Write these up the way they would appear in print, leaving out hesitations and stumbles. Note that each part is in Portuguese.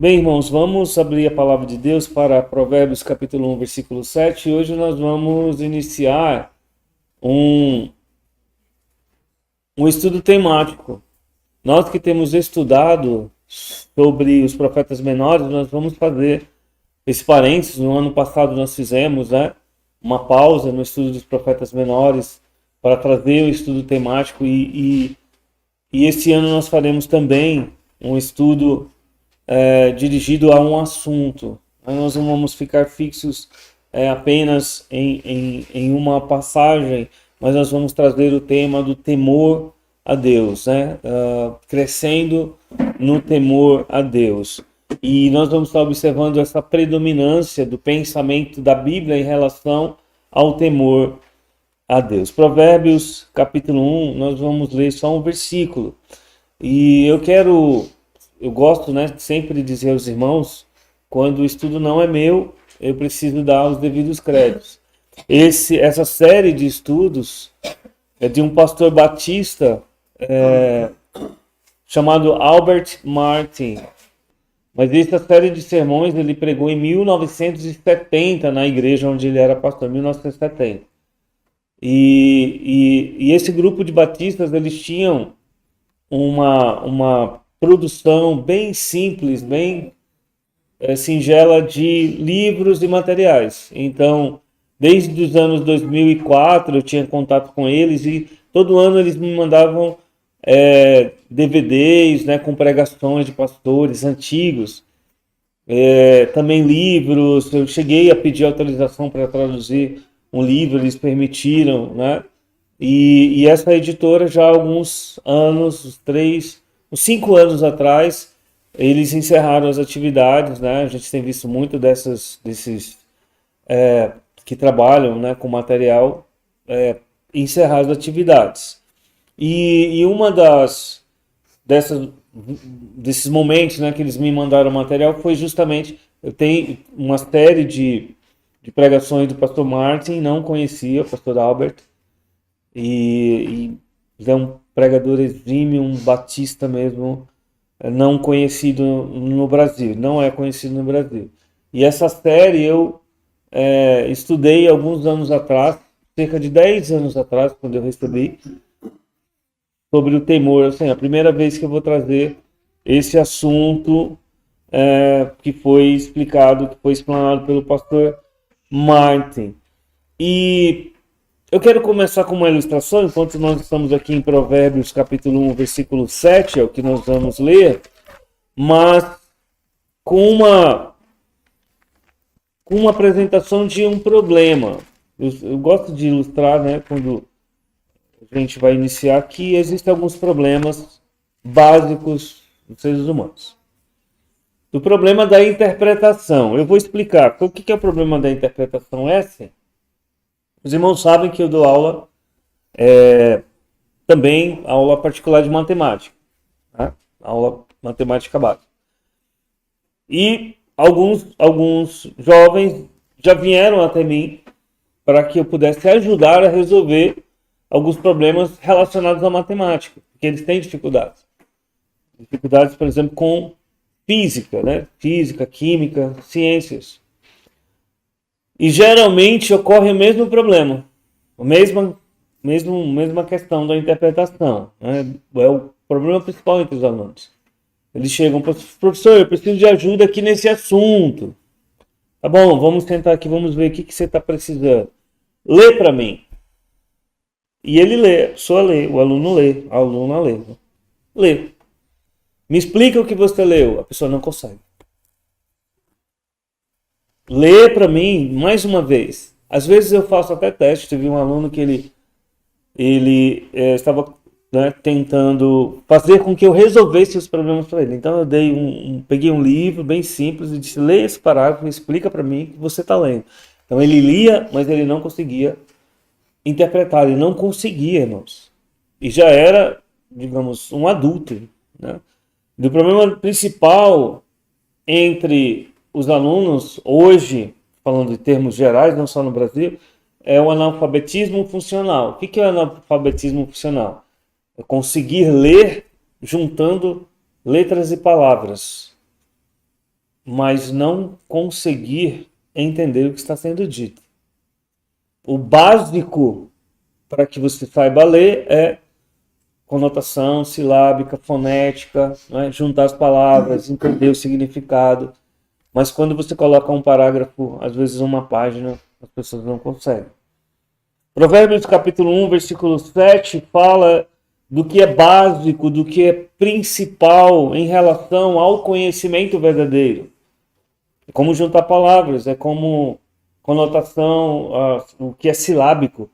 Bem, irmãos, vamos abrir a palavra de Deus para Provérbios capítulo 1, versículo 7. Hoje nós vamos iniciar um, um estudo temático. Nós que temos estudado sobre os profetas menores, nós vamos fazer esse parênteses. No ano passado nós fizemos, uma pausa no estudo dos profetas menores para trazer o estudo temático e esse ano nós faremos também um estudo dirigido a um assunto. Nós não vamos ficar fixos apenas em uma passagem, mas nós vamos trazer o tema do temor a Deus, crescendo no temor a Deus. E nós vamos estar observando essa predominância do pensamento da Bíblia em relação ao temor a Deus. Provérbios capítulo 1, nós vamos ler só um versículo. E eu gosto, sempre de dizer aos irmãos, quando o estudo não é meu, eu preciso dar os devidos créditos. Essa série de estudos é de um pastor batista chamado Albert Martin. Mas essa série de sermões ele pregou em 1970 na igreja onde ele era pastor, 1970. E esse grupo de batistas, eles tinham uma produção bem simples, bem singela de livros e materiais. Então, desde os anos 2004 eu tinha contato com eles e todo ano eles me mandavam DVDs, com pregações de pastores antigos, também livros. Eu cheguei a pedir autorização para traduzir um livro, eles permitiram, E essa editora já há alguns anos, uns 5 anos atrás, eles encerraram as atividades, A gente tem visto muito desses que trabalham, com material, encerrar as atividades. E uma desses momentos, que eles me mandaram material foi justamente, eu tenho uma série de pregações do pastor Martin, não conhecia, o pastor Albert, e ele é um pregador exímio, um batista mesmo, não conhecido no Brasil, não é conhecido no Brasil. E essa série eu estudei alguns anos atrás, cerca de 10 anos atrás, quando eu recebi, sobre o temor. Assim, a primeira vez que eu vou trazer esse assunto que foi explicado, que foi explanado pelo pastor Martin. E eu quero começar com uma ilustração, enquanto nós estamos aqui em Provérbios capítulo 1, versículo 7, é o que nós vamos ler, mas com uma apresentação de um problema. Eu gosto de ilustrar, quando a gente vai iniciar aqui, existem alguns problemas básicos dos seres humanos. O problema da interpretação. Eu vou explicar. O que é o problema da interpretação? Os irmãos sabem que eu dou aula, também aula particular de matemática, aula matemática básica. E alguns jovens já vieram até mim para que eu pudesse ajudar a resolver alguns problemas relacionados à matemática, porque eles têm dificuldades. Dificuldades, por exemplo, com física, Física, química, ciências. E geralmente ocorre o mesmo problema, a mesma questão da interpretação. É o problema principal entre os alunos. Eles chegam para o professor, eu preciso de ajuda aqui nesse assunto. Tá bom, vamos sentar aqui, vamos ver o que você está precisando. Lê para mim. E ele lê, a pessoa lê, o aluno lê, a aluna lê. Lê. Me explica o que você leu. A pessoa não consegue. Lê para mim mais uma vez. Às vezes eu faço até teste. Tive um aluno que ele estava tentando fazer com que eu resolvesse os problemas para ele. Então eu peguei um livro bem simples e disse: leia esse parágrafo e explica para mim o que você está lendo. Então ele lia, mas ele não conseguia interpretar, ele não conseguia, irmãos. E já era, digamos, um adulto. O problema principal entre os alunos hoje, falando em termos gerais, não só no Brasil, é o analfabetismo funcional. O que é o analfabetismo funcional? É conseguir ler juntando letras e palavras. mas não conseguir entender o que está sendo dito. O básico para que você saiba ler é conotação silábica, fonética, né? Juntar as palavras, entender o significado. Mas quando você coloca um parágrafo, às vezes uma página, as pessoas não conseguem. Provérbios capítulo 1, versículo 7 fala do que é básico, do que é principal em relação ao conhecimento verdadeiro. É como juntar palavras, é como conotação, o que é silábico.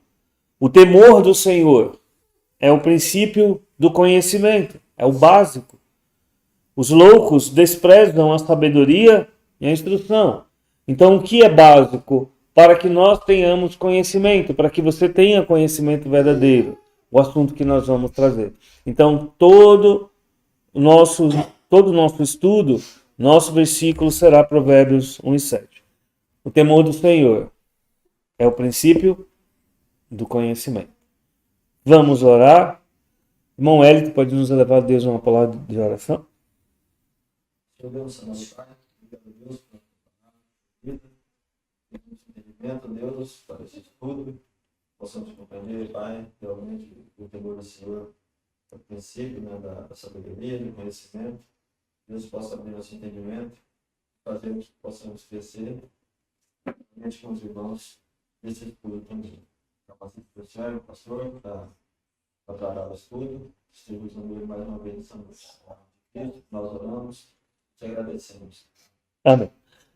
O temor do Senhor é o princípio do conhecimento, é o básico. Os loucos desprezam a sabedoria e a instrução. Então, o que é básico? Para que nós tenhamos conhecimento, para que você tenha conhecimento verdadeiro, o assunto que nós vamos trazer. Então, todo o nosso estudo, nosso versículo será Provérbios 1 e 7. O temor do Senhor é o princípio do conhecimento. Vamos orar. Irmão Hélio, pode nos levar a Deus uma palavra de oração? Senhor Deus, nosso Pai, obrigado, Deus, por vida, entendimento, Deus, para esse estudo, possamos compreender, Pai, realmente o temor do Senhor é o princípio, né, da sabedoria, do conhecimento. Deus possa abrir nosso entendimento, fazer que possamos crescer, realmente com os irmãos, nesse estudo também. Capacite o Senhor, o pastor, para tratar o estudo, distribui mais uma vez essa noite. Nós oramos, te agradecemos. Amém.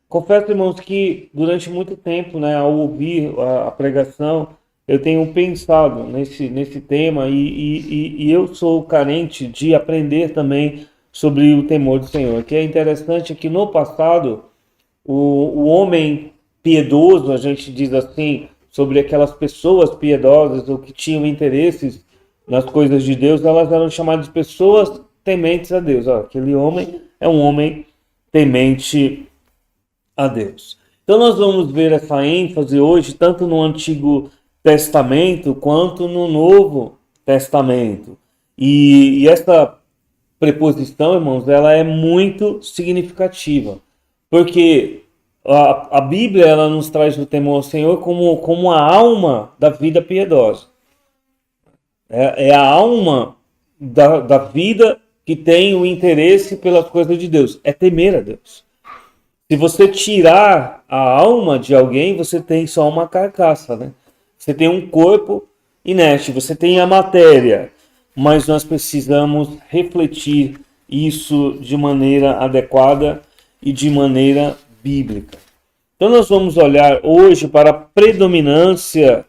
Confesso, irmãos, que durante muito tempo, né, ao ouvir a pregação, eu tenho pensado nesse tema e eu sou carente de aprender também sobre o temor do Senhor. O que é interessante é que no passado, o homem piedoso, a gente diz assim, sobre aquelas pessoas piedosas ou que tinham interesses nas coisas de Deus, elas eram chamadas de pessoas tementes a Deus. Aquele homem é um homem temente a Deus. Então nós vamos ver essa ênfase hoje, tanto no Antigo Testamento quanto no Novo Testamento. E essa preposição, irmãos, ela é muito significativa, porque a Bíblia ela nos traz o temor ao Senhor como a alma da vida piedosa. É a alma da vida que tem o interesse pelas coisas de Deus. É temer a Deus. Se você tirar a alma de alguém, você tem só uma carcaça, né? Você tem um corpo inerte, você tem a matéria, mas nós precisamos refletir isso de maneira adequada e de maneira bíblica. Então nós vamos olhar hoje para a predominância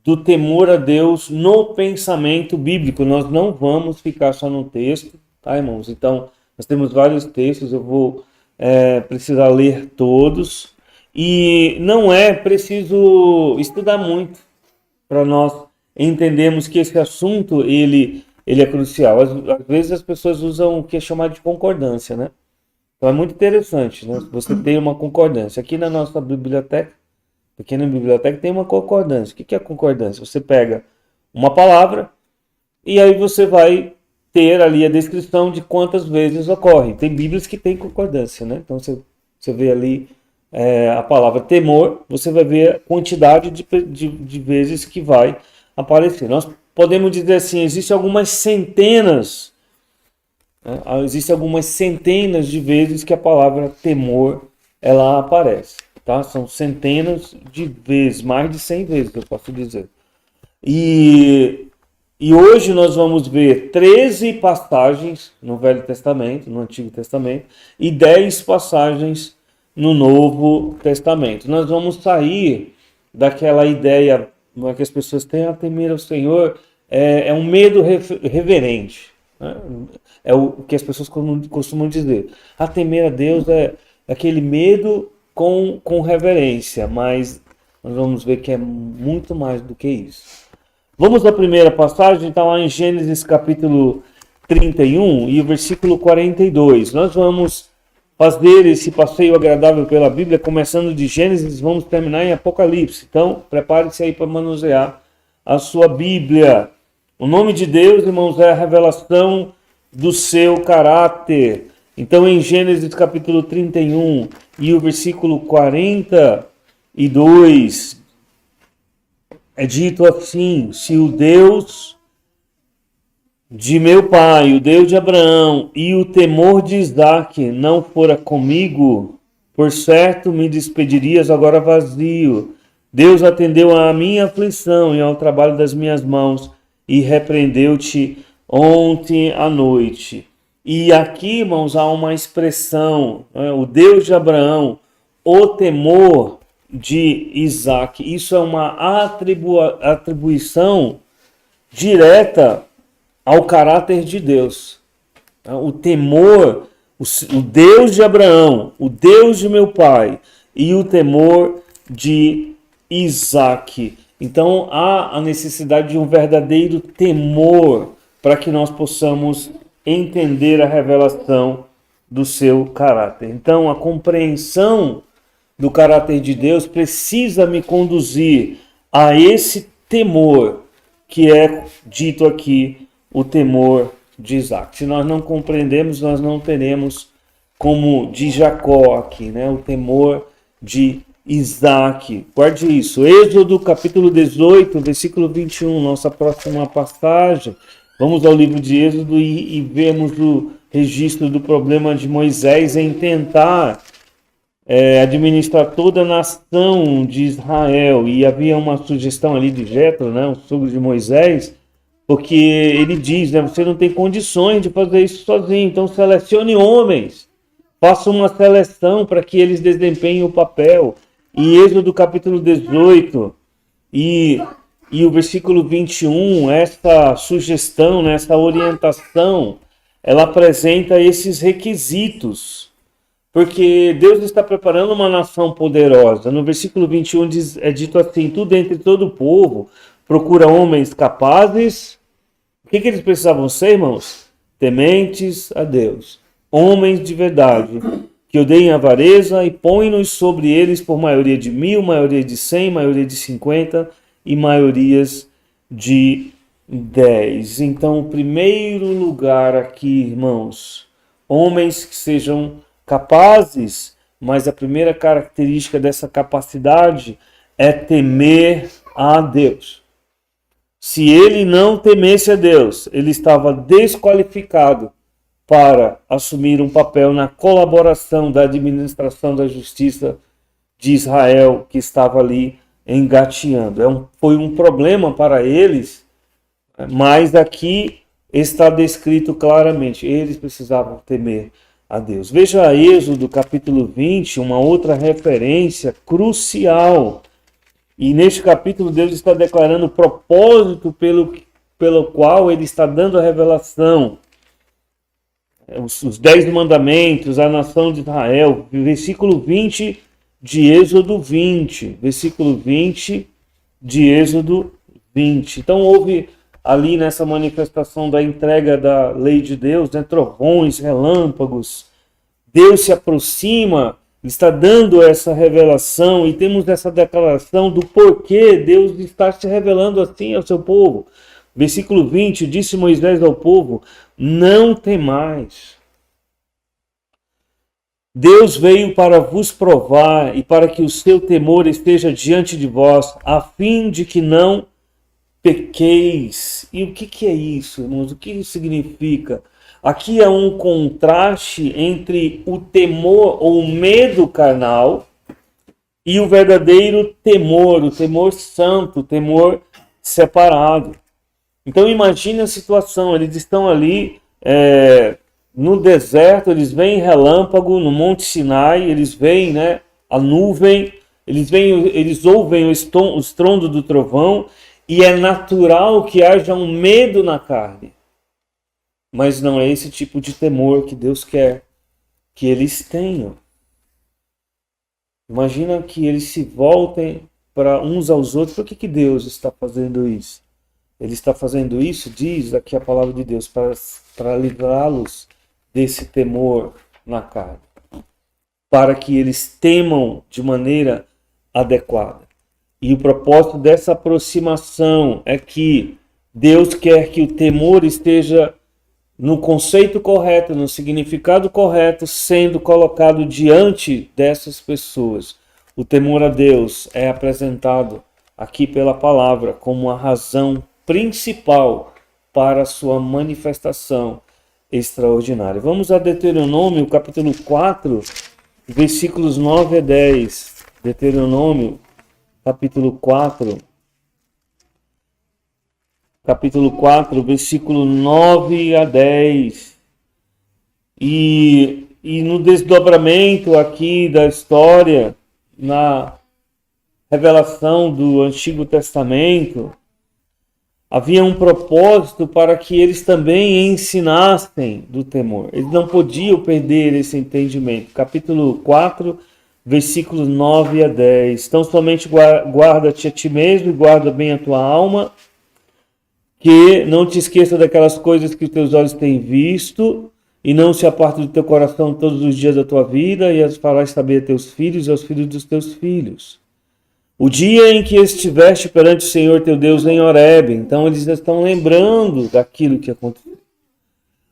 do temor a Deus no pensamento bíblico. Nós não vamos ficar só no texto, tá, irmãos? Então, nós temos vários textos, eu vou precisar ler todos. E não é preciso estudar muito para nós entendermos que esse assunto ele é crucial. Às vezes as pessoas usam o que é chamado de concordância, né? Então é muito interessante, né? Você tem uma concordância. Aqui na nossa biblioteca, pequena biblioteca, tem uma concordância. O que é a concordância? Você pega uma palavra e aí você vai ter ali a descrição de quantas vezes ocorre. Tem bíblias que tem concordância, né? Então você vê ali a palavra temor, você vai ver a quantidade de vezes que vai aparecer. Nós podemos dizer assim, existem algumas centenas de vezes que a palavra temor ela aparece, tá? São centenas de vezes, mais de 100 vezes, eu posso dizer. E hoje nós vamos ver 13 passagens no Velho Testamento, no Antigo Testamento, e 10 passagens no Novo Testamento. Nós vamos sair daquela ideia que as pessoas têm a temer ao Senhor, é um medo reverente. Né? É o que as pessoas costumam dizer. A temer a Deus é aquele medo com reverência, mas nós vamos ver que é muito mais do que isso. Vamos à primeira passagem, está lá em Gênesis capítulo 31 e o versículo 42. Nós vamos fazer esse passeio agradável pela Bíblia, começando de Gênesis, vamos terminar em Apocalipse. Então, prepare-se aí para manusear a sua Bíblia. O nome de Deus, irmãos, é a revelação do seu caráter. Então, em Gênesis capítulo 31 e o versículo 42, é dito assim: se o Deus de meu pai, o Deus de Abraão e o temor de Isaque não fora comigo, por certo me despedirias agora vazio. Deus atendeu à minha aflição e ao trabalho das minhas mãos e repreendeu-te ontem à noite. E aqui, irmãos, há uma expressão, o Deus de Abraão, o temor de Isaque. Isso é uma atribuição direta ao caráter de Deus. O temor, o Deus de Abraão, o Deus de meu pai e o temor de Isaque. Então há a necessidade de um verdadeiro temor para que nós possamos entender a revelação do seu caráter. Então a compreensão do caráter de Deus precisa me conduzir a esse temor que é dito aqui, o temor de Isaque. Se nós não compreendemos, nós não teremos como de Jacó aqui, né? O temor de Isaque. Guarde isso. Êxodo capítulo 18, versículo 21, nossa próxima passagem. Vamos ao livro de Êxodo e vemos o registro do problema de Moisés em tentar administrar toda a nação de Israel. E havia uma sugestão ali de Jetro, né, o sogro de Moisés, porque ele diz, né, você não tem condições de fazer isso sozinho, então selecione homens, faça uma seleção para que eles desempenhem o papel. E Êxodo capítulo 18 e o versículo 21, essa sugestão, né, essa orientação, ela apresenta esses requisitos, porque Deus está preparando uma nação poderosa. No versículo 21 é dito assim: tu dentre todo o povo procura homens capazes. O que eles precisavam ser, irmãos? Tementes a Deus, homens de verdade, que odeiem a avareza, e põe-nos sobre eles por maioria de 1000, maioria de 100, maioria de 50 e maiorias de 10. Então, o primeiro lugar aqui, irmãos, homens que sejam capazes, mas a primeira característica dessa capacidade é temer a Deus. Se ele não temesse a Deus, ele estava desqualificado para assumir um papel na colaboração da administração da justiça de Israel, que estava ali engateando. Foi um problema para eles, mas aqui está descrito claramente, eles precisavam temer a Deus. Veja Êxodo capítulo 20, uma outra referência crucial. E neste capítulo Deus está declarando o propósito pelo qual ele está dando a revelação. Os 10 mandamentos, a nação de Israel, versículo 20 de Êxodo 20, versículo 20 de Êxodo 20. Então houve ali nessa manifestação da entrega da lei de Deus, né, trovões, relâmpagos, Deus se aproxima, está dando essa revelação, e temos essa declaração do porquê Deus está se revelando assim ao seu povo. Versículo 20, disse Moisés ao povo: não temais. Deus veio para vos provar e para que o seu temor esteja diante de vós, a fim de que não pequeis. E o que é isso, irmãos? O que isso significa? Aqui é um contraste entre o temor ou o medo carnal e o verdadeiro temor, o temor santo, o temor separado. Então imagine a situação, eles estão ali no deserto, eles veem relâmpago no Monte Sinai, eles veem, né, a nuvem, eles ouvem o estrondo do trovão, e é natural que haja um medo na carne. Mas não é esse tipo de temor que Deus quer que eles tenham. Imagina que eles se voltem para uns aos outros. Por que Deus está fazendo isso? Ele está fazendo isso, diz aqui a palavra de Deus, para livrá-los desse temor na carne, para que eles temam de maneira adequada. E o propósito dessa aproximação é que Deus quer que o temor esteja no conceito correto, no significado correto, sendo colocado diante dessas pessoas. O temor a Deus é apresentado aqui pela palavra como a razão principal para a sua manifestação extraordinária. Vamos a Deuteronômio, capítulo 4, versículos 9 a 10. Deuteronômio, capítulo 4, versículo 9 a 10. E no desdobramento aqui da história, na revelação do Antigo Testamento, havia um propósito para que eles também ensinassem do temor. Eles não podiam perder esse entendimento. Capítulo 4, versículos 9 a 10. Então somente guarda-te a ti mesmo e guarda bem a tua alma, que não te esqueça daquelas coisas que os teus olhos têm visto, e não se aparte do teu coração todos os dias da tua vida, e as farás saber a teus filhos e aos filhos dos teus filhos. O dia em que estiveste perante o Senhor teu Deus em Horebe. Então eles estão lembrando daquilo que aconteceu.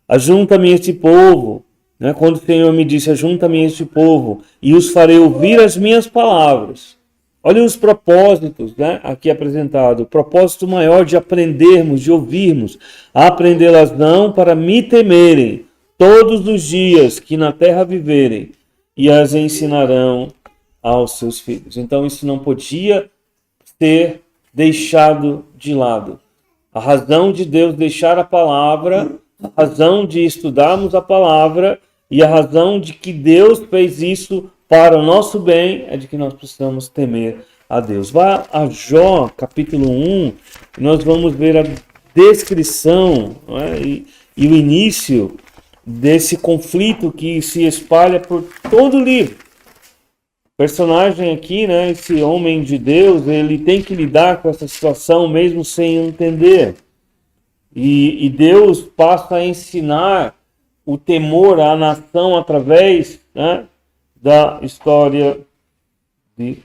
Ajunta-me este povo, né? Quando o Senhor me disse, ajunta-me este povo, e os farei ouvir as minhas palavras. Olha os propósitos, né, aqui apresentado. O propósito maior de aprendermos, de ouvirmos. Aprendê-las não para me temerem todos os dias que na terra viverem, e as ensinarão aos seus filhos. Então isso não podia ser deixado de lado. A razão de Deus deixar a palavra, a razão de estudarmos a palavra e a razão de que Deus fez isso para o nosso bem é de que nós precisamos temer a Deus. Vá a Jó, capítulo 1, e nós vamos ver a descrição, né, e o início desse conflito que se espalha por todo o livro. O personagem aqui, né, esse homem de Deus, ele tem que lidar com essa situação mesmo sem entender. E Deus passa a ensinar o temor à nação através, né, da história de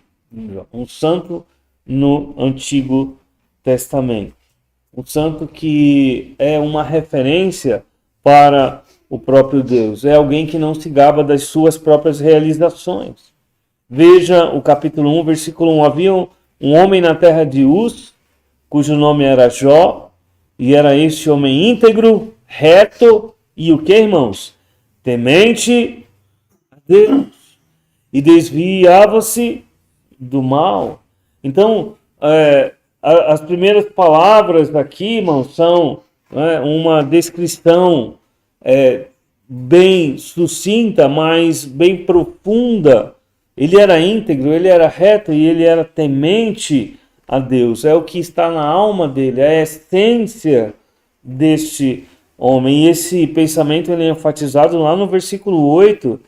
um santo no Antigo Testamento. Um santo que é uma referência para o próprio Deus. É alguém que não se gaba das suas próprias realizações. Veja o capítulo 1, versículo 1. Havia um homem na terra de Uz, cujo nome era Jó, e era este homem íntegro, reto, e o que, irmãos? Temente a Deus. E desviava-se do mal. Então, as primeiras palavras aqui, irmãos, são, né, uma descrição bem sucinta, mas bem profunda. Ele era íntegro, ele era reto e ele era temente a Deus. É o que está na alma dele, é a essência deste homem. E esse pensamento ele é enfatizado lá no versículo 8.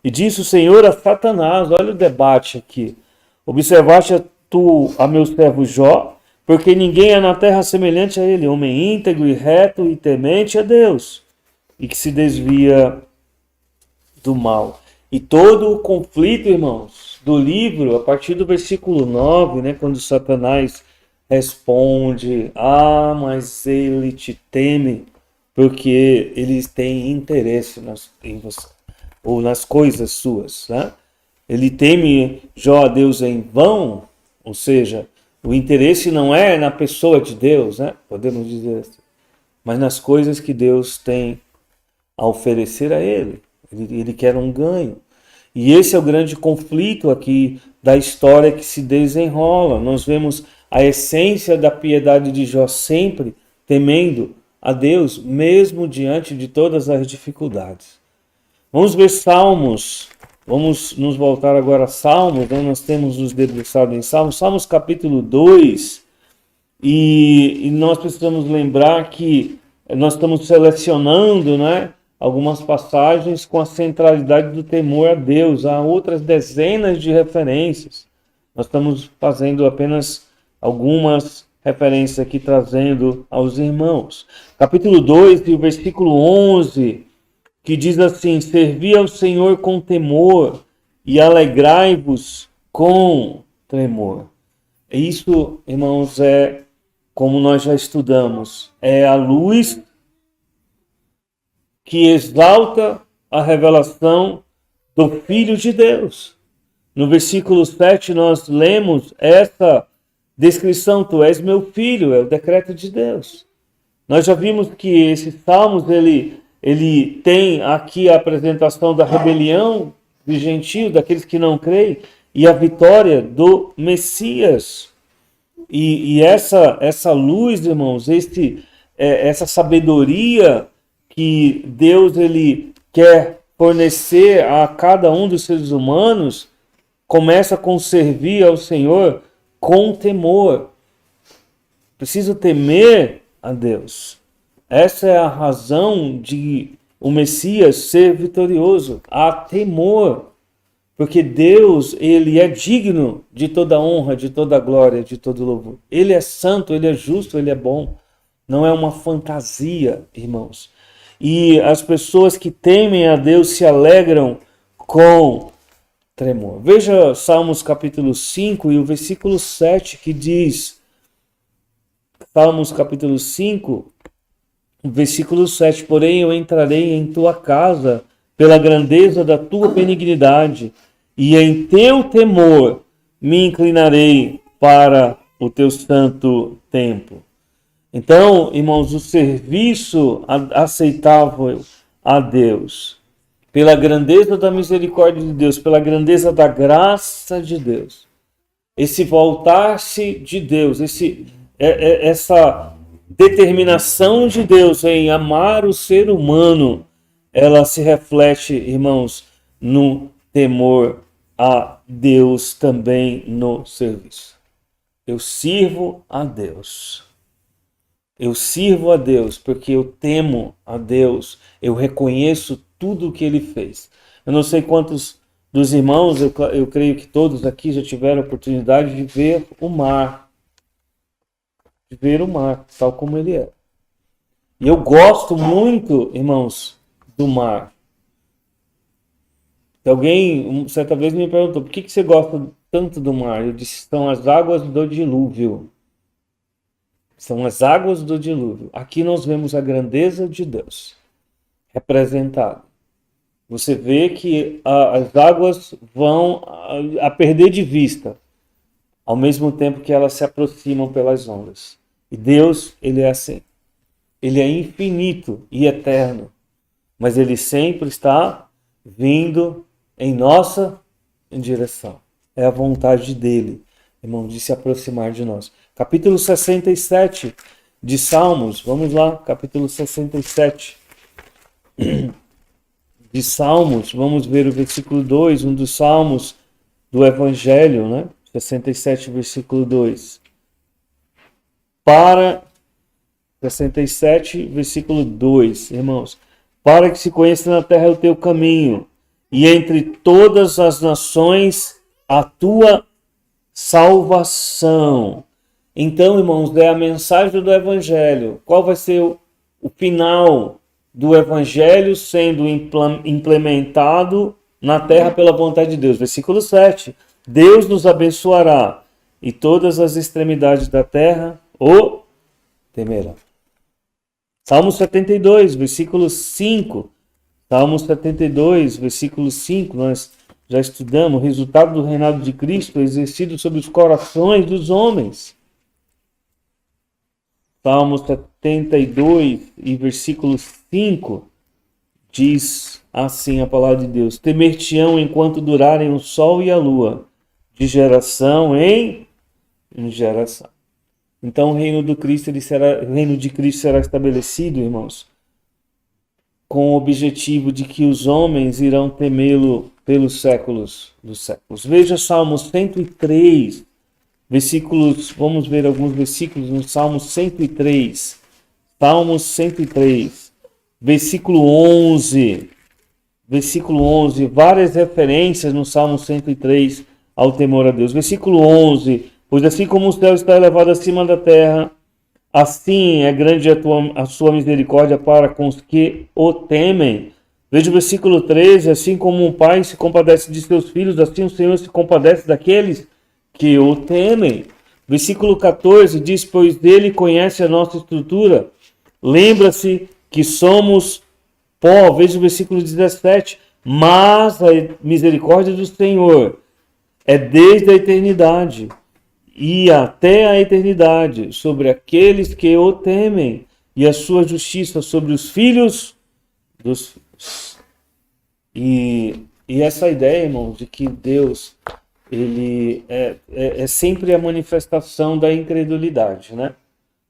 E disse o Senhor a Satanás, olha o debate aqui. Observaste tu a meu servo Jó, porque ninguém é na terra semelhante a ele, homem íntegro e reto e temente a Deus, e que se desvia do mal. E todo o conflito, irmãos, do livro, a partir do versículo 9, né, quando Satanás responde, mas ele te teme, porque eles têm interesse em você, ou nas coisas suas, né? Ele teme Jó a Deus em vão, ou seja, o interesse não é na pessoa de Deus, né? Podemos dizer assim, mas nas coisas que Deus tem a oferecer a ele. Ele quer um ganho. E esse é o grande conflito aqui da história que se desenrola. Nós vemos a essência da piedade de Jó sempre temendo a Deus, mesmo diante de todas as dificuldades. Vamos ver Salmos. Vamos nos voltar agora a Salmos. Né? Nós temos nos debruçado em Salmos. Salmos capítulo 2. E nós precisamos lembrar que nós estamos selecionando, né, algumas passagens com a centralidade do temor a Deus. Há outras dezenas de referências. Nós estamos fazendo apenas algumas referências aqui, trazendo aos irmãos. Capítulo 2, e o versículo 11, que diz assim: servi ao Senhor com temor e alegrai-vos com tremor. Isso, irmãos, como nós já estudamos, é a luz que exalta a revelação do Filho de Deus. No versículo 7 nós lemos essa descrição: tu és meu filho, é o decreto de Deus. Nós já vimos que esses salmos, ele tem aqui a apresentação da rebelião dos gentios, daqueles que não creem, e a vitória do Messias. E essa luz, irmãos, essa sabedoria que Deus ele quer fornecer a cada um dos seres humanos, começa com servir ao Senhor com temor. Preciso temer a Deus. Essa é a razão de o Messias ser vitorioso. Há temor. Porque Deus, ele é digno de toda honra, de toda glória, de todo louvor. Ele é santo, ele é justo, ele é bom. Não é uma fantasia, irmãos. E as pessoas que temem a Deus se alegram com tremor. Veja Salmos capítulo 5 e o versículo 7 que diz, Salmos capítulo 5, versículo 7, porém eu entrarei em tua casa pela grandeza da tua benignidade, e em teu temor me inclinarei para o teu santo templo. Então, irmãos, o serviço aceitável a Deus, pela grandeza da misericórdia de Deus, pela grandeza da graça de Deus, esse voltar-se de Deus, essa determinação de Deus em amar o ser humano, ela se reflete, irmãos, no temor a Deus também no serviço. Eu sirvo a Deus. Eu sirvo a Deus porque eu temo a Deus. Eu reconheço tudo o que Ele fez. Eu não sei quantos dos irmãos, eu creio que todos aqui já tiveram a oportunidade de ver o mar. De ver o mar, tal como ele é. E eu gosto muito, irmãos, do mar. Alguém, certa vez, me perguntou, por que você gosta tanto do mar? Eu disse, são as águas do dilúvio. São as águas do dilúvio. Aqui nós vemos a grandeza de Deus representada. Você vê que as águas vão a perder de vista, ao mesmo tempo que elas se aproximam pelas ondas. E Deus, ele é assim. Ele é infinito e eterno, mas ele sempre está vindo em nossa direção. É a vontade dele, irmão, de se aproximar de nós. Capítulo 67 de Salmos, vamos lá, capítulo 67 de Salmos, vamos ver o versículo 2, um dos salmos do Evangelho, né? 67, versículo 2. 67, versículo 2, irmãos. Para que se conheça na terra o teu caminho, e entre todas as nações a tua salvação. Então, irmãos, é a mensagem do Evangelho. Qual vai ser o final do Evangelho sendo implementado na terra pela vontade de Deus? Versículo 7. Deus nos abençoará, e todas as extremidades da terra o temerão. Salmo 72, versículo 5. Salmo 72, versículo 5. Nós já estudamos o resultado do reinado de Cristo exercido sobre os corações dos homens. Salmo 72 e versículo 5 diz assim a palavra de Deus: temer-te-ão enquanto durarem o sol e a lua, de geração em geração. Então o reino de Cristo será estabelecido, irmãos, com o objetivo de que os homens irão temê-lo pelos séculos dos séculos. Veja Salmo 103, versículos, vamos ver alguns versículos no Salmo 103. Salmo 103, versículo 11. Versículo 11, várias referências no Salmo 103 ao temor a Deus. Versículo 11, pois assim como o céu está elevado acima da terra, assim é grande a sua misericórdia para com os que o temem. Veja o versículo 13, assim como um pai se compadece de seus filhos, assim o Senhor se compadece daqueles que o temem. Versículo 14 diz, pois ele conhece a nossa estrutura, lembra-se que somos pó. Veja o versículo 17. Mas a misericórdia do Senhor é desde a eternidade e até a eternidade sobre aqueles que o temem, e a sua justiça sobre os filhos dos filhos. E essa ideia, irmão, de que Deus ele é sempre a manifestação da incredulidade, né?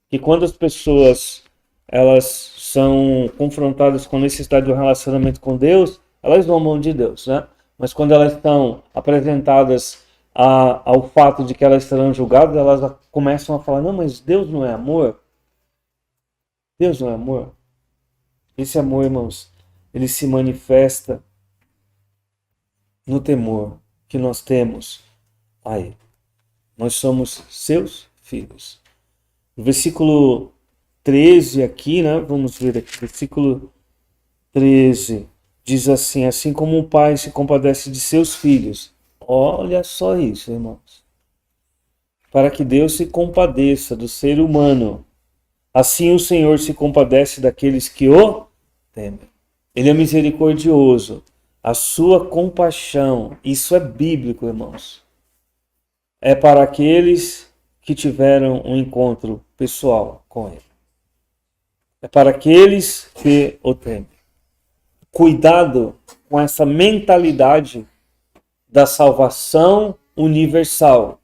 Que quando as pessoas elas são confrontadas com a necessidade de um relacionamento com Deus, elas zombam de Deus, né? Mas quando elas estão apresentadas ao fato de que elas serão julgadas, elas começam a falar, não, mas Deus não é amor? Deus não é amor? Esse amor, irmãos, ele se manifesta no temor que nós temos a Ele. Nós somos seus filhos. O versículo 13 aqui, né? Vamos ver aqui, versículo 13, diz assim, assim como um pai se compadece de seus filhos. Olha só isso, irmãos. Para que Deus se compadeça do ser humano, assim o Senhor se compadece daqueles que o temem. Ele é misericordioso. A sua compaixão, isso é bíblico, irmãos, é para aqueles que tiveram um encontro pessoal com Ele. É para aqueles que o temem. Cuidado com essa mentalidade da salvação universal,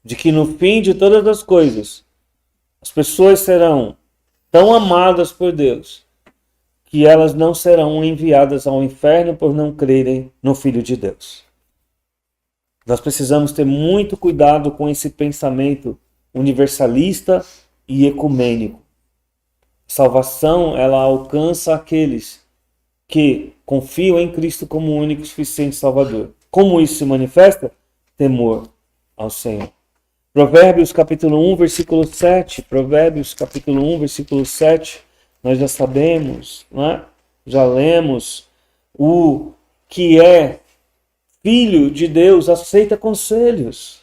de que no fim de todas as coisas, as pessoas serão tão amadas por Deus, que elas não serão enviadas ao inferno por não crerem no Filho de Deus. Nós precisamos ter muito cuidado com esse pensamento universalista e ecumênico. Salvação, ela alcança aqueles que confiam em Cristo como o único e suficiente Salvador. Como isso se manifesta? Temor ao Senhor. Provérbios capítulo 1, versículo 7. Provérbios capítulo 1, versículo 7. Nós já sabemos, né? Já lemos, o que é filho de Deus aceita conselhos.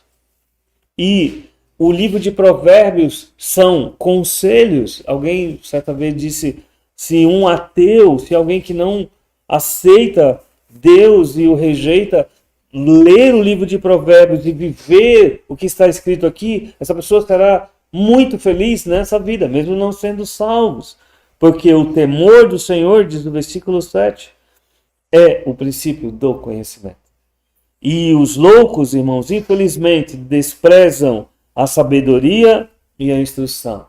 E o livro de Provérbios são conselhos. Alguém certa vez disse, se um ateu, se alguém que não aceita Deus e o rejeita, ler o livro de Provérbios e viver o que está escrito aqui, essa pessoa será muito feliz nessa vida, mesmo não sendo salvos. Porque o temor do Senhor, diz o versículo 7, é o princípio do conhecimento. E os loucos, irmãos, infelizmente, desprezam a sabedoria e a instrução.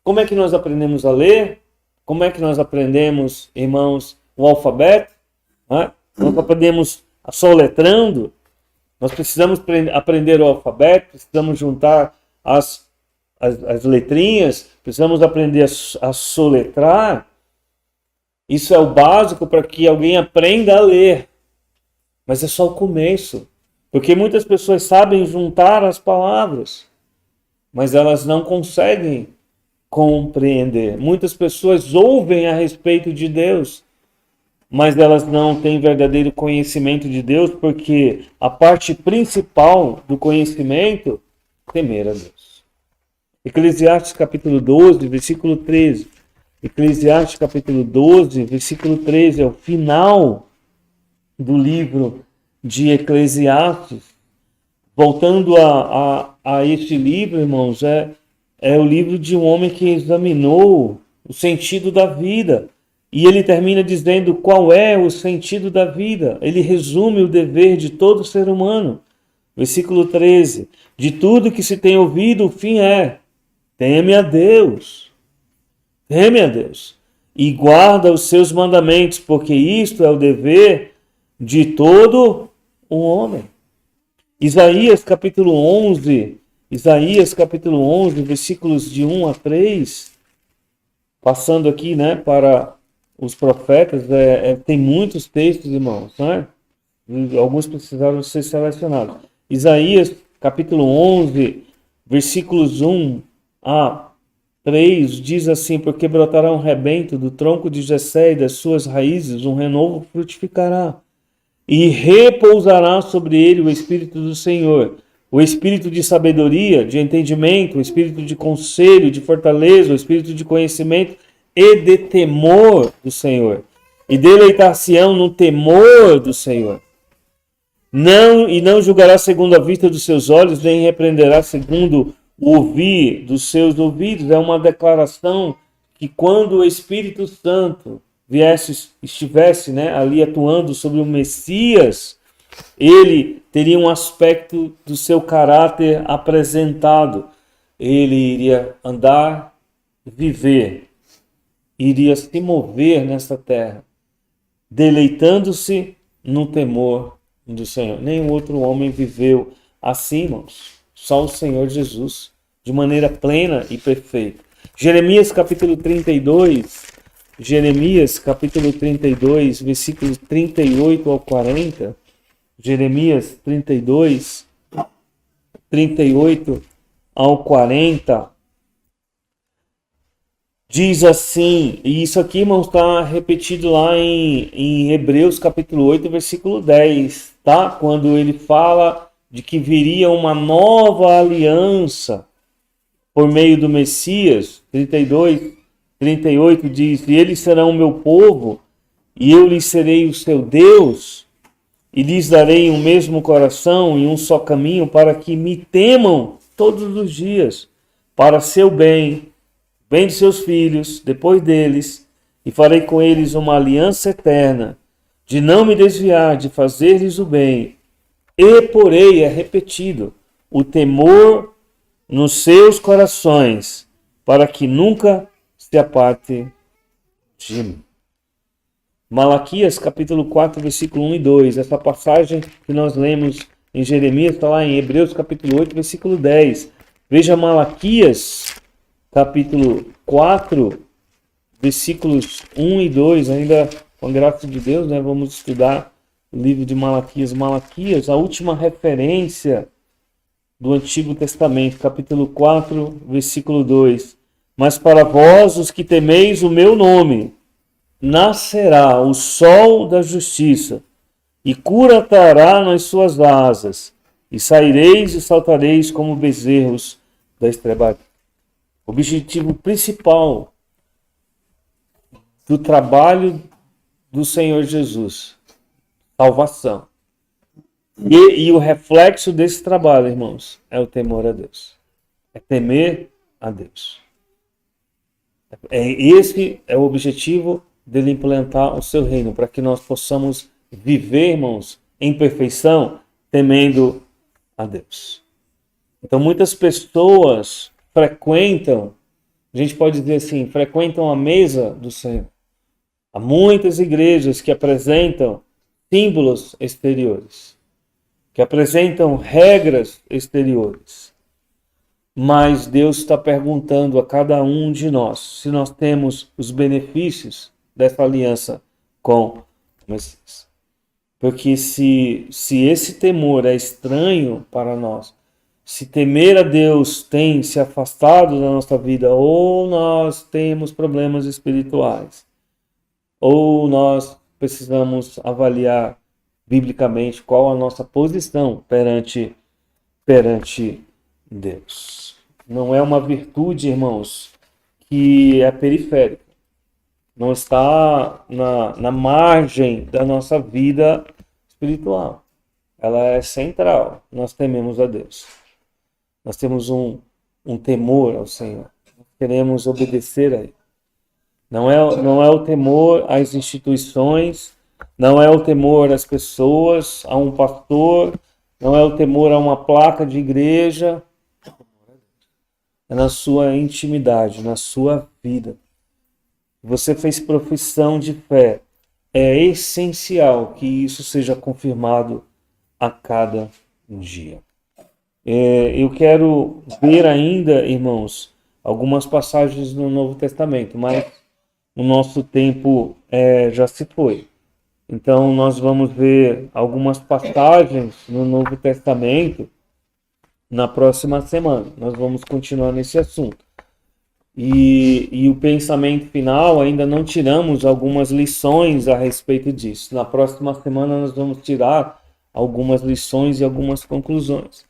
Como é que nós aprendemos a ler? Como é que nós aprendemos, irmãos, o alfabeto? Nós aprendemos soletrando. Nós precisamos aprender o alfabeto, precisamos juntar as letrinhas, precisamos aprender a soletrar. Isso é o básico para que alguém aprenda a ler. Mas é só o começo. Porque muitas pessoas sabem juntar as palavras, mas elas não conseguem compreender. Muitas pessoas ouvem a respeito de Deus, mas elas não têm verdadeiro conhecimento de Deus, porque a parte principal do conhecimento é temer a Deus. Eclesiastes capítulo 12, versículo 13. Eclesiastes capítulo 12, versículo 13, é o final do livro de Eclesiastes. Voltando a este livro, irmãos, é o livro de um homem que examinou o sentido da vida. E ele termina dizendo qual é o sentido da vida. Ele resume o dever de todo ser humano. Versículo 13. De tudo que se tem ouvido, o fim é: teme a Deus. Teme a Deus. E guarda os seus mandamentos, porque isto é o dever de todo o homem. Isaías capítulo 11, versículos de 1 a 3. Passando aqui, né, para os profetas, tem muitos textos, irmãos, né? Alguns precisaram ser selecionados. Isaías, capítulo 11, versículos 1 a 3, diz assim: porque brotará um rebento do tronco de Jessé e das suas raízes, um renovo frutificará, e repousará sobre ele o Espírito do Senhor, o Espírito de sabedoria, de entendimento, o Espírito de conselho, de fortaleza, o Espírito de conhecimento e de temor do Senhor. e deleitar-se-ão no temor do Senhor. Não julgará segundo a vista dos seus olhos, nem repreenderá segundo o ouvir dos seus ouvidos. É uma declaração que quando o Espírito Santo estivesse, né, ali atuando sobre o Messias, ele teria um aspecto do seu caráter apresentado. Ele iria andar, viver, iria se mover nessa terra, deleitando-se no temor do Senhor. Nenhum outro homem viveu assim, irmãos. Só o Senhor Jesus, de maneira plena e perfeita. Jeremias capítulo 32, versículos 38 ao 40. Jeremias 32, 38 ao 40. Diz assim, e isso aqui, irmãos, está repetido lá em Hebreus capítulo 8, versículo 10, tá? Quando ele fala de que viria uma nova aliança por meio do Messias. 32, 38 diz, e eles serão o meu povo, e eu lhes serei o seu Deus, e lhes darei um mesmo coração e um só caminho, para que me temam todos os dias, para seu bem de seus filhos, depois deles, e farei com eles uma aliança eterna, de não me desviar, de fazer-lhes o bem, e porei, é repetido, o temor nos seus corações, para que nunca se aparte de mim. Malaquias capítulo 4, versículo 1 e 2, essa passagem que nós lemos em Jeremias, está lá em Hebreus capítulo 8, versículo 10. Veja Malaquias capítulo 4, versículos 1 e 2, ainda com a graça de Deus, né? Vamos estudar o livro de Malaquias. Malaquias, a última referência do Antigo Testamento, capítulo 4, versículo 2. Mas para vós, os que temeis o meu nome, nascerá o sol da justiça, e curatará nas suas asas, e saireis e saltareis como bezerros da estrebaria. O objetivo principal do trabalho do Senhor Jesus, salvação. E o reflexo desse trabalho, irmãos, é o temor a Deus. É temer a Deus. Esse é o objetivo dele implantar o seu reino, para que nós possamos viver, irmãos, em perfeição, temendo a Deus. Então, muitas pessoas frequentam, a gente pode dizer assim, frequentam a mesa do Senhor. Há muitas igrejas que apresentam símbolos exteriores, que apresentam regras exteriores. Mas Deus está perguntando a cada um de nós se nós temos os benefícios dessa aliança com o Messias. Porque se esse temor é estranho para nós, se temer a Deus tem se afastado da nossa vida, ou nós temos problemas espirituais, ou nós precisamos avaliar biblicamente qual a nossa posição perante Deus. Não é uma virtude, irmãos, que é periférica. Não está na margem da nossa vida espiritual. Ela é central. Nós tememos a Deus. Nós temos um temor ao Senhor. Queremos obedecer a Ele. Não é o temor às instituições, não é o temor às pessoas, a um pastor, não é o temor a uma placa de igreja. É na sua intimidade, na sua vida. Você fez profissão de fé. É essencial que isso seja confirmado a cada dia. Eu quero ver ainda, irmãos, algumas passagens no Novo Testamento, mas o nosso tempo já se foi. Então nós vamos ver algumas passagens no Novo Testamento na próxima semana. Nós vamos continuar nesse assunto. E o pensamento final, ainda não tiramos algumas lições a respeito disso. Na próxima semana nós vamos tirar algumas lições e algumas conclusões.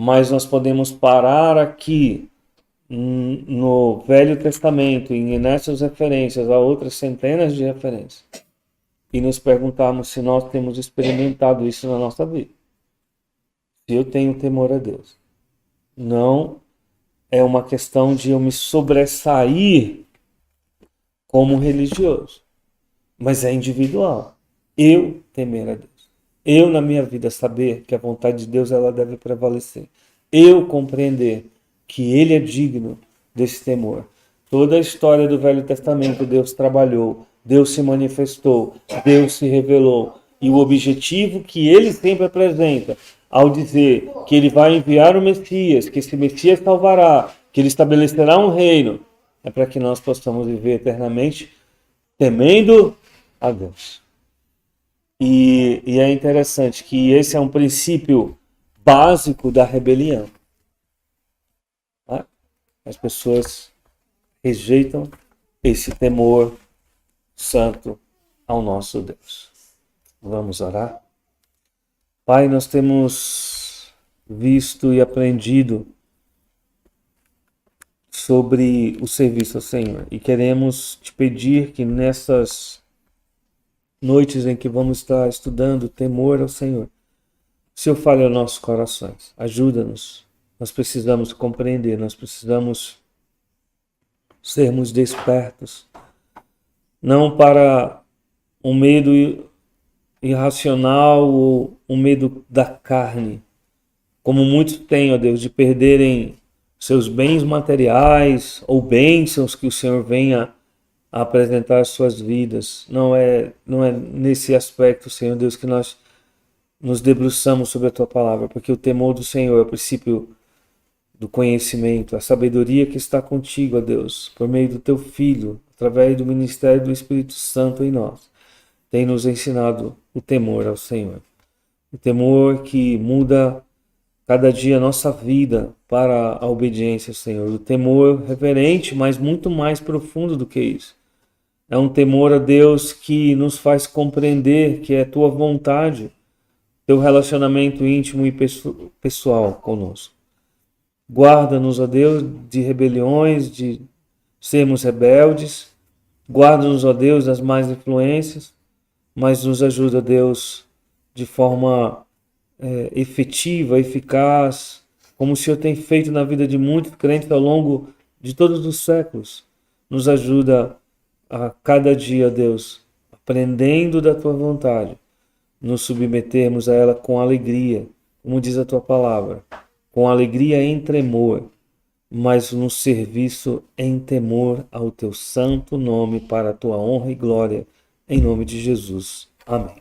Mas nós podemos parar aqui no Velho Testamento e nessas referências, há outras centenas de referências, e nos perguntarmos se nós temos experimentado isso na nossa vida. Se eu tenho temor a Deus. Não é uma questão de eu me sobressair como religioso, mas é individual. Eu temer a Deus. Eu, na minha vida, saber que a vontade de Deus ela deve prevalecer. Eu compreender que Ele é digno desse temor. Toda a história do Velho Testamento, Deus trabalhou, Deus se manifestou, Deus se revelou. E o objetivo que Ele sempre apresenta, ao dizer que Ele vai enviar o Messias, que esse Messias salvará, que Ele estabelecerá um reino, é para que nós possamos viver eternamente temendo a Deus. E é interessante que esse é um princípio básico da rebelião. Tá? As pessoas rejeitam esse temor santo ao nosso Deus. Vamos orar? Pai, nós temos visto e aprendido sobre o serviço ao Senhor e queremos te pedir que nessas noites em que vamos estar estudando temor ao Senhor, o Senhor fale aos nossos corações, ajuda-nos, nós precisamos compreender, nós precisamos sermos despertos, não para um medo irracional ou um medo da carne, como muitos têm, ó Deus, de perderem seus bens materiais ou bênçãos que o Senhor venha a apresentar as suas vidas. Não é nesse aspecto, Senhor Deus, que nós nos debruçamos sobre a Tua palavra, porque o temor do Senhor é o princípio do conhecimento, a sabedoria que está contigo, ó Deus, por meio do Teu Filho, através do ministério do Espírito Santo em nós, tem nos ensinado o temor ao Senhor. O temor que muda cada dia a nossa vida para a obediência ao Senhor. O temor reverente, mas muito mais profundo do que isso. É um temor a Deus que nos faz compreender que é Tua vontade, Teu relacionamento íntimo e pessoal conosco. Guarda-nos, ó Deus, de rebeliões, de sermos rebeldes. Guarda-nos, ó Deus, das más influências, mas nos ajuda, Deus, de forma efetiva, eficaz, como o Senhor tem feito na vida de muitos crentes ao longo de todos os séculos. Nos ajuda a cada dia, Deus, aprendendo da Tua vontade, nos submetermos a ela com alegria, como diz a Tua palavra, com alegria em tremor, mas no serviço em temor ao Teu santo nome, para a Tua honra e glória, em nome de Jesus. Amém.